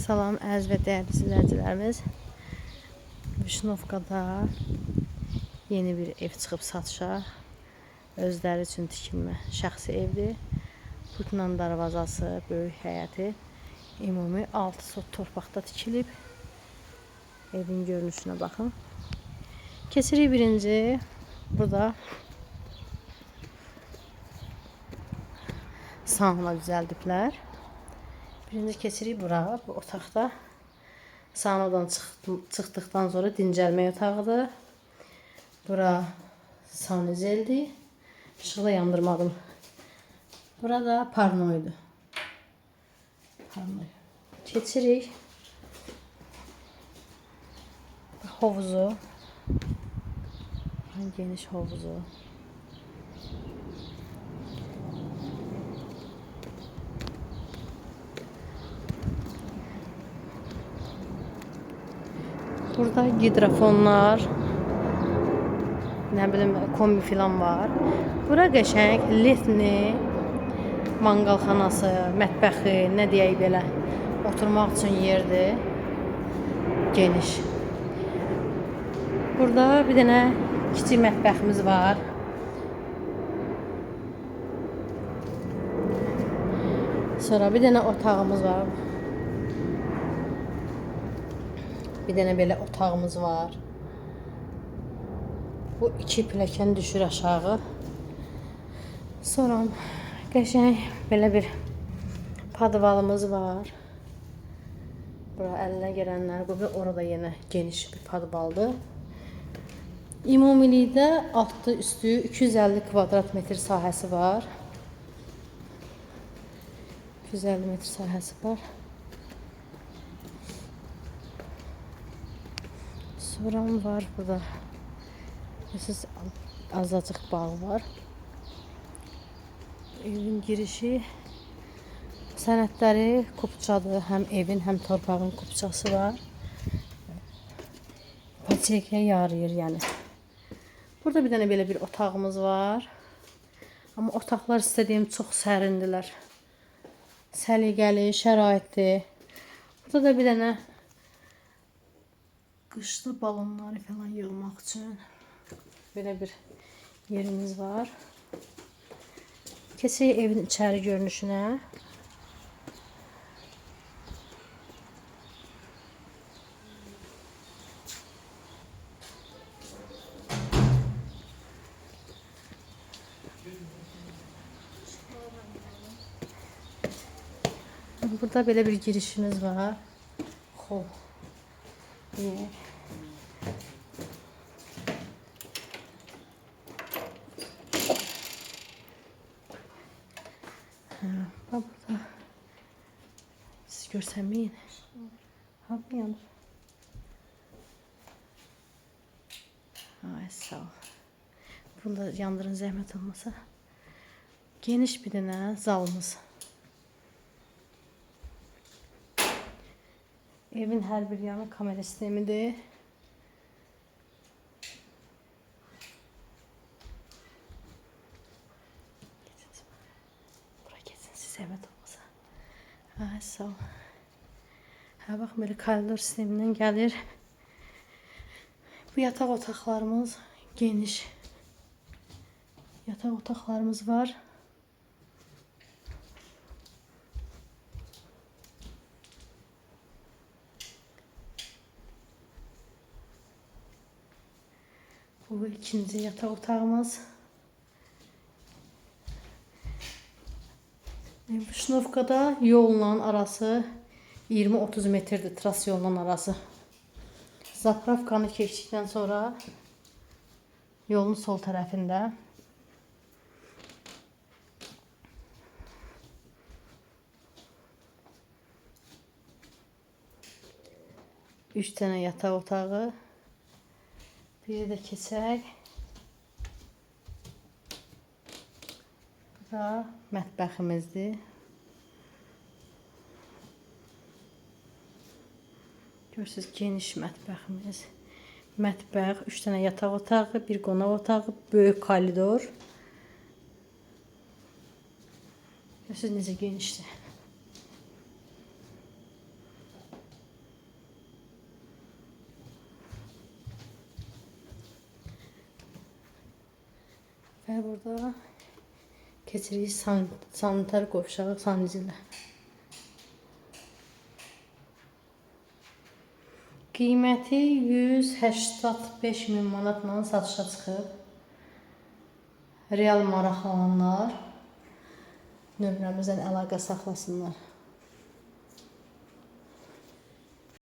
Salam əziz və dəyərli izləyicilərimiz. Vişnovkada yeni bir ev çıxıb satışa. Özləri üçün tikilmə şəxsi evdir. Putla darvazası, böyük həyəti, ümumi 6 sot torpaqda tikilib. Evin görünüşünə baxın. Keçirik birinci. Burada sauna düzəldiblər. Birinci keçirik bura. Bu otaqda saunadan çıxdıqdan sonra dincəlmək otağıdır. Bura sanuzeldir. İşığı yandırmadım. Burada parnoydu. Keçirik hovuzu. Geniş hovuzu. Burada hidrofonlar, ne bilim kombi filan var. Bura qəşəng, letni, mangalxanası, mətbəxi, nə deyək belə, oturmaq üçün yerdir. Geniş. Burada bir dənə kiçik mətbəximiz var. Sonra bir dənə otağımız var. Bir dənə belə otağımız var. Bu iki pilləkən düşür aşağı. Sonra qəşəng belə bir padvalımız var. Bura əlinə gələnlər, burada orada yenə geniş bir padvaldır. Ümumilikdə altı üstü 250 kvadrat metr sahəsi var. 250 metr sahəsi var. Soran var burada. Siz azacıq bağ var. Evin girişi sənədləri kupçadır. Həm evin, həm torpağın kupçası var. İpotekaya yarayır yəni. Burada bir dənə belə bir otağımız var. Amma otaqlar istədiyim çox sərindilər. Səliqəli, şəraitli. Burada da bir dənə qışda balonları falan yığmaq üçün belə bir yerimiz var. Keçək evin içəri görünüşünə. Burada belə bir girişimiz var. Hol. Bak burada. Siz görsəməyin. Ha, bu yanır. Ay, sağ ol. Bunu da yandırın zəhmət olmasa. Geniş bir dənə zalımız. Evin hər bir yanı kamera sistemidir. Bura geçsin siz zəhmət olmasa. Ay, sağ ol. Hə, bax, belə koridor sistemindən gəlir. Bu yataq otaqlarımız geniş. Yataq otaqlarımız var. Bu ikinci yataq otağımız. Vişnovkada yolla arası 20-30 metrdir, tras yolla arası. Zapravkanı keçdikdən sonra yolun sol tərəfində. Üç tane yataq otağı. Bir də keçək. Bu da mətbəximizdir. Görürsünüz geniş mətbəximiz. Mətbəx, 3 dənə yataq otağı, bir qonaq otağı, böyük koridor. Görürsünüz necə genişdir. Və burada keçirik sanitar qovşağı sanuzilə. Qiyməti 185.000 manatla satışa çıxıb. Real maraqlananlar nömrəmizdən əlaqə saxlasınlar.